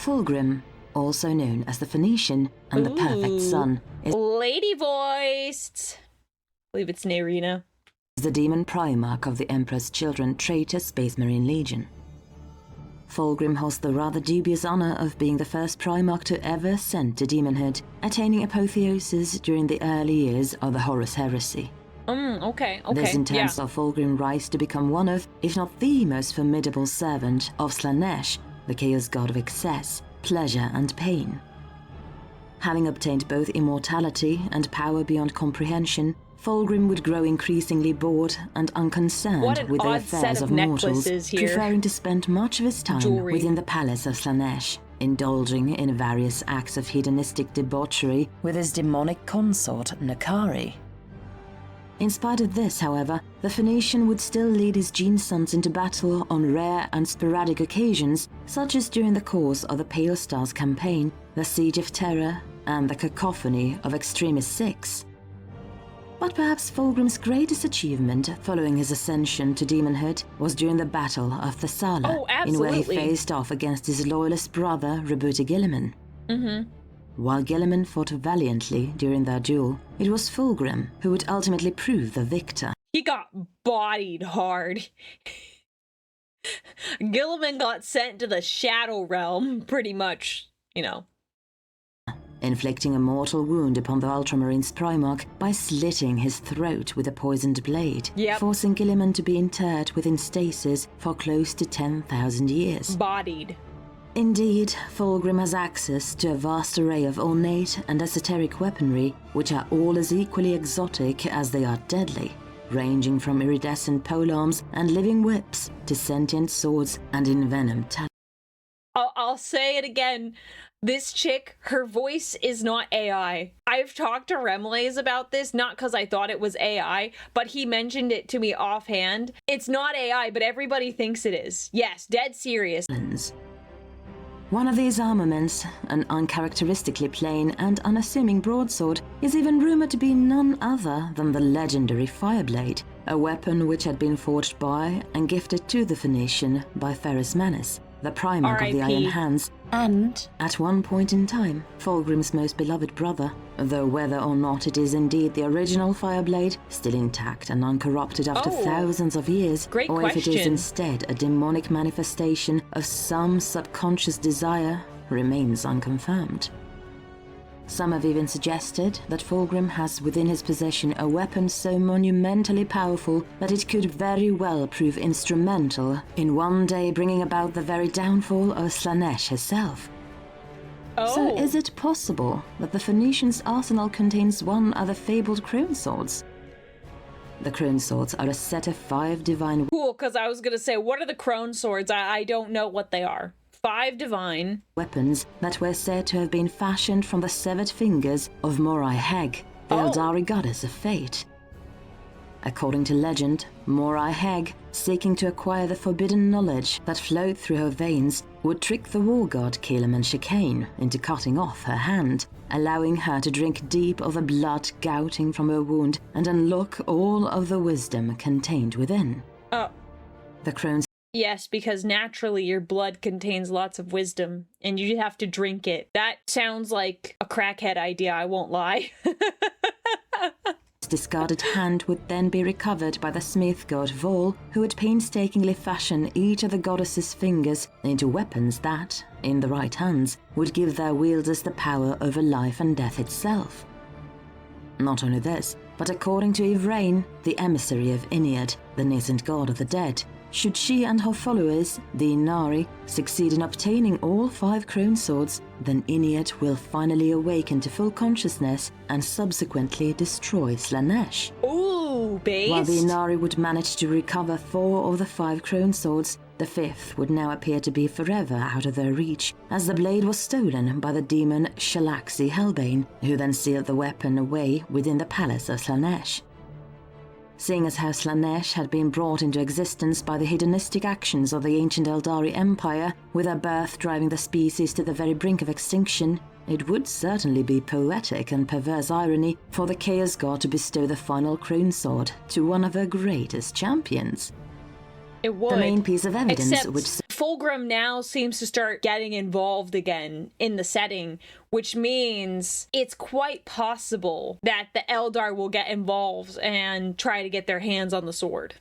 Fulgrim, also known as the Phoenician and the Perfect Son, is lady voiced. I believe it's Nerina. The demon Primarch of the Emperor's Children traitor Space Marine Legion. Fulgrim holds the rather dubious honor of being the first Primarch to ever ascend to demonhood, attaining apotheosis during the early years of the Horus Heresy. Okay. This in terms of Fulgrim's rise to become one of, if not the most formidable servant of Slaanesh, the chaos god of excess, pleasure and pain. Having obtained both immortality and power beyond comprehension, Fulgrim would grow increasingly bored and unconcerned with the affairs of mortals, preferring to spend much of his time within the palace of Slaanesh, indulging in various acts of hedonistic debauchery with his demonic consort, Nakari. In spite of this, however, the Phoenician would still lead his Gene Sons into battle on rare and sporadic occasions, such as during the course of the Pale Stars campaign, the Siege of Terror, and the Cacophony of Extremis 6. But perhaps Fulgrim's greatest achievement following his ascension to demonhood was during the Battle of Thessala, in where he faced off against his loyalist brother, Rebuti Guilliman. While Guilliman fought valiantly during their duel, it was Fulgrim who would ultimately prove the victor. He got bodied hard. Guilliman got sent to the Shadow Realm, pretty much, you know. Inflicting a mortal wound upon the Ultramarine's Primarch by slitting his throat with a poisoned blade, forcing Guilliman to be interred within stasis for close to 10,000 years. Bodied. Indeed, Fulgrim has access to a vast array of ornate and esoteric weaponry, which are all as equally exotic as they are deadly, ranging from iridescent polearms and living whips to sentient swords and envenomed talons. I'll say it again. This chick, her voice is not AI. I've talked to Remlays about this, not because I thought it was AI, but he mentioned it to me offhand. It's not AI, but everybody thinks it is. Yes, dead serious. One of these armaments, an uncharacteristically plain and unassuming broadsword, is even rumored to be none other than the legendary Fireblade, a weapon which had been forged by and gifted to the Phoenician by Ferrus Manus, the Primarch of the Iron Hands, and, at one point in time, Fulgrim's most beloved brother, though whether or not it is indeed the original Fireblade, still intact and uncorrupted after thousands of years, or if it is instead a demonic manifestation of some subconscious desire, remains unconfirmed. Some have even suggested that Fulgrim has within his possession a weapon so monumentally powerful that it could very well prove instrumental in one day bringing about the very downfall of Slaanesh herself. So is it possible that the Phoenician's arsenal contains one of the fabled Crone Swords? The Crone Swords are a set of 5 divine... Cool, because I was going to say, what are the Crone Swords? I don't know what they are. 5 divine weapons that were said to have been fashioned from the severed fingers of Morai Heg, the Eldari goddess of fate. According to legend, Morai Heg, seeking to acquire the forbidden knowledge that flowed through her veins, would trick the war god Kalaman Chicane into cutting off her hand, allowing her to drink deep of the blood gouting from her wound and unlock all of the wisdom contained within. The Crone's... Yes, because naturally your blood contains lots of wisdom, and you have to drink it. That sounds like a crackhead idea, I won't lie. discarded hand would then be recovered by the smith god Vol, who would painstakingly fashion each of the goddess's fingers into weapons that, in the right hands, would give their wielders the power over life and death itself. Not only this, but according to Ivrain, the emissary of Inead, the nascent god of the dead, should she and her followers, the Inari, succeed in obtaining all 5 Crone Swords, then Inead will finally awaken to full consciousness and subsequently destroy Slaanesh. Ooh, based. While the Inari would manage to recover 4 of the 5 Crone Swords, the 5th would now appear to be forever out of their reach, as the blade was stolen by the demon Shalaxi Hellbane, who then sealed the weapon away within the palace of Slaanesh. Seeing as how Slaanesh had been brought into existence by the hedonistic actions of the ancient Eldari Empire, with her birth driving the species to the very brink of extinction, it would certainly be poetic and perverse irony for the Chaos God to bestow the final Crone Sword to one of her greatest champions. It would. The main piece of evidence Except which Fulgrim now seems to start getting involved again in the setting, which means it's quite possible that the Eldar will get involved and try to get their hands on the sword.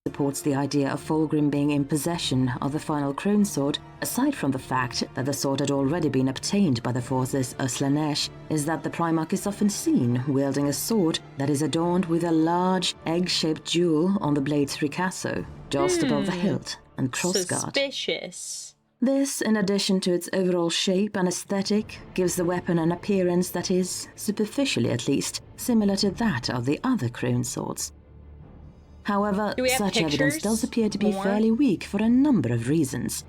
supports the idea of Fulgrim being in possession of the final Crone sword, aside from the fact that the sword had already been obtained by the forces of Slaanesh, is that the Primarch is often seen wielding a sword that is adorned with a large egg-shaped jewel on the blade's ricasso, just above the hilt and crossguard. Suspicious. This, in addition to its overall shape and aesthetic, gives the weapon an appearance that is, superficially at least, similar to that of the other Crone swords. However, such evidence does appear to be fairly weak for a number of reasons.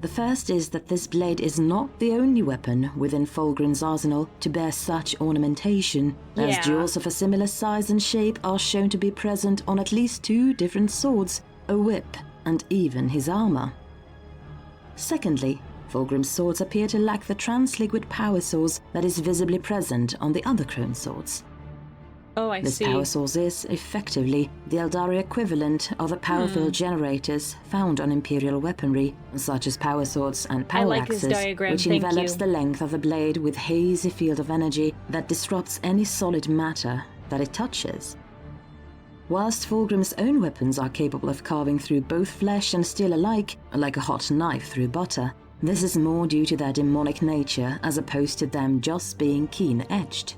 The first is that this blade is not the only weapon within Fulgrim's arsenal to bear such ornamentation, as jewels of a similar size and shape are shown to be present on at least 2 different swords, a whip, and even his armor. Secondly, Fulgrim's swords appear to lack the transliquid power source that is visibly present on the other Crone swords. Oh, I see. This power source is, effectively, the Eldari equivalent of the power-filled generators found on Imperial weaponry, such as power swords and power axes, which envelops the length of the blade with hazy field of energy that disrupts any solid matter that it touches. Whilst Fulgrim's own weapons are capable of carving through both flesh and steel alike, like a hot knife through butter, this is more due to their demonic nature as opposed to them just being keen-edged.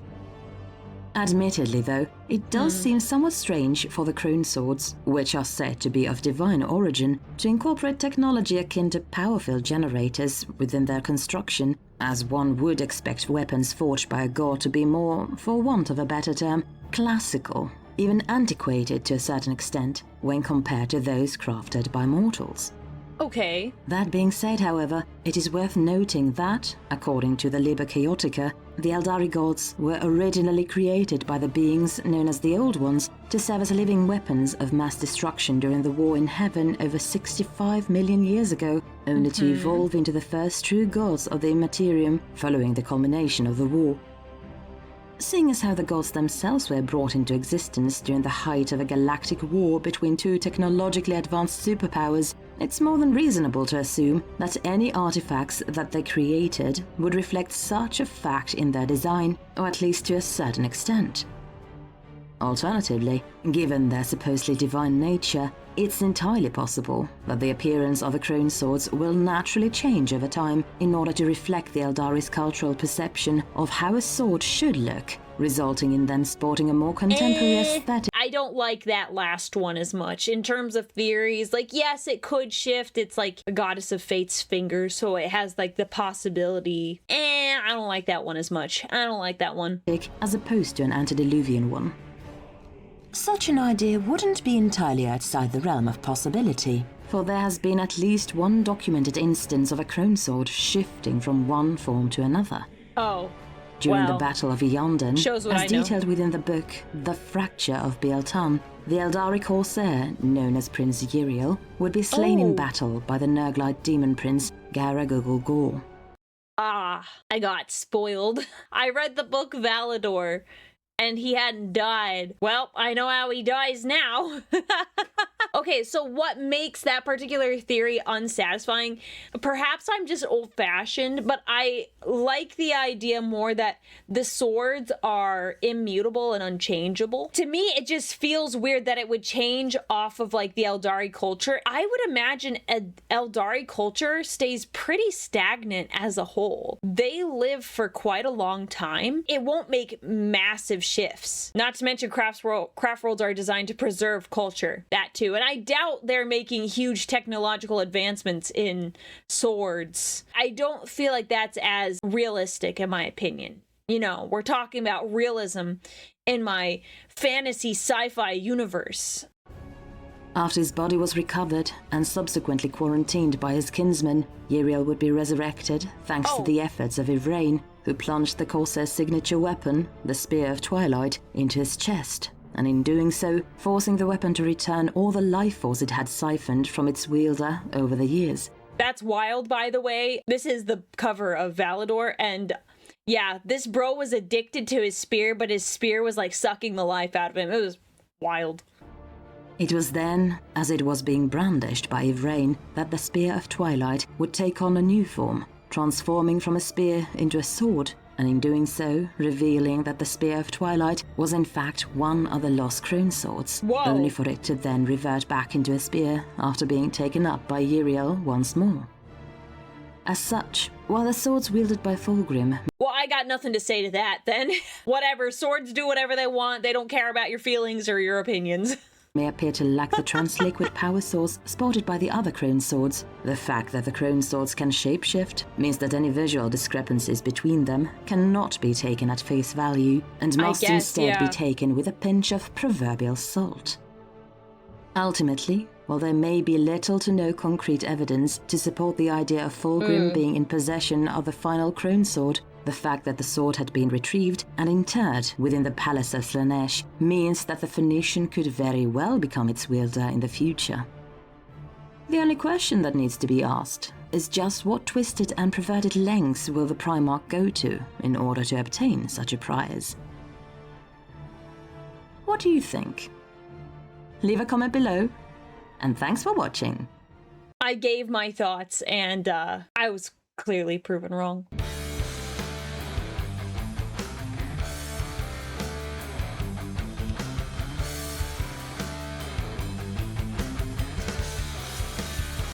Admittedly, though, it does seem somewhat strange for the Crone swords, which are said to be of divine origin, to incorporate technology akin to power-filled generators within their construction, as one would expect weapons forged by a god to be more, for want of a better term, classical, even antiquated to a certain extent, when compared to those crafted by mortals. Okay. That being said, however, it is worth noting that, according to the Liber Chaotica, the Eldari gods were originally created by the beings known as the Old Ones to serve as living weapons of mass destruction during the war in heaven over 65 million years ago, only to evolve into the first true gods of the Immaterium following the culmination of the war. Seeing as how the gods themselves were brought into existence during the height of a galactic war between 2 technologically advanced superpowers, it's more than reasonable to assume that any artifacts that they created would reflect such a fact in their design, or at least to a certain extent. Alternatively, given their supposedly divine nature, it's entirely possible that the appearance of the Crone swords will naturally change over time in order to reflect the Eldari's cultural perception of how a sword should look, resulting in them sporting a more contemporary aesthetic. I don't like that last one as much. In terms of theories, like, yes, it could shift. It's like a goddess of fate's fingers, so it has, like, the possibility. I don't like that one as much. I don't like that one. As opposed to an antediluvian one. Such an idea wouldn't be entirely outside the realm of possibility, for there has been at least one documented instance of a Crone sword shifting from one form to another. Oh. During the Battle of Iyanden, as detailed within the book The Fracture of Bieltan, the Eldari Corsair, known as Prince Uriel, would be slain in battle by the Nurglite demon prince Garagogol. Ah, I got spoiled. I read the book Valador, and he hadn't died. Well, I know how he dies now. Okay, so what makes that particular theory unsatisfying? Perhaps I'm just old-fashioned, but I like the idea more that the swords are immutable and unchangeable. To me, it just feels weird that it would change off of, like, the Eldari culture. I would imagine Eldari culture stays pretty stagnant as a whole. They live for quite a long time. It won't make massive shifts. Not to mention craft worlds are designed to preserve culture. That too. And I doubt they're making huge technological advancements in swords. I don't feel like that's as realistic in my opinion. You know, we're talking about realism in my fantasy sci-fi universe. After his body was recovered and subsequently quarantined by his kinsmen, Uriel would be resurrected thanks to the efforts of Ivrain, who plunged the Corsair's signature weapon, the Spear of Twilight, into his chest, and in doing so, forcing the weapon to return all the life force it had siphoned from its wielder over the years. That's wild, by the way. This is the cover of Valador, and yeah, this bro was addicted to his spear, but his spear was like sucking the life out of him. It was wild. It was then, as it was being brandished by Ivrain, that the Spear of Twilight would take on a new form, transforming from a spear into a sword, and in doing so, revealing that the Spear of Twilight was in fact one of the lost Crone swords, Whoa. only for it to then revert back into a spear after being taken up by Uriel once more. As such, while the swords wielded by Fulgrim Well, I got nothing to say to that then. Whatever, swords do whatever they want. They don't care about your feelings or your opinions. may appear to lack the transliquid power source spotted by the other Crone swords, the fact that the Crone swords can shapeshift means that any visual discrepancies between them cannot be taken at face value and must instead be taken with a pinch of proverbial salt. Ultimately, while there may be little to no concrete evidence to support the idea of Fulgrim being in possession of the final Crone sword, the fact that the sword had been retrieved and interred within the palace of Slaanesh means that the Phoenician could very well become its wielder in the future. The only question that needs to be asked is just what twisted and perverted lengths will the Primarch go to in order to obtain such a prize? What do you think? Leave a comment below, and thanks for watching. I gave my thoughts, and I was clearly proven wrong.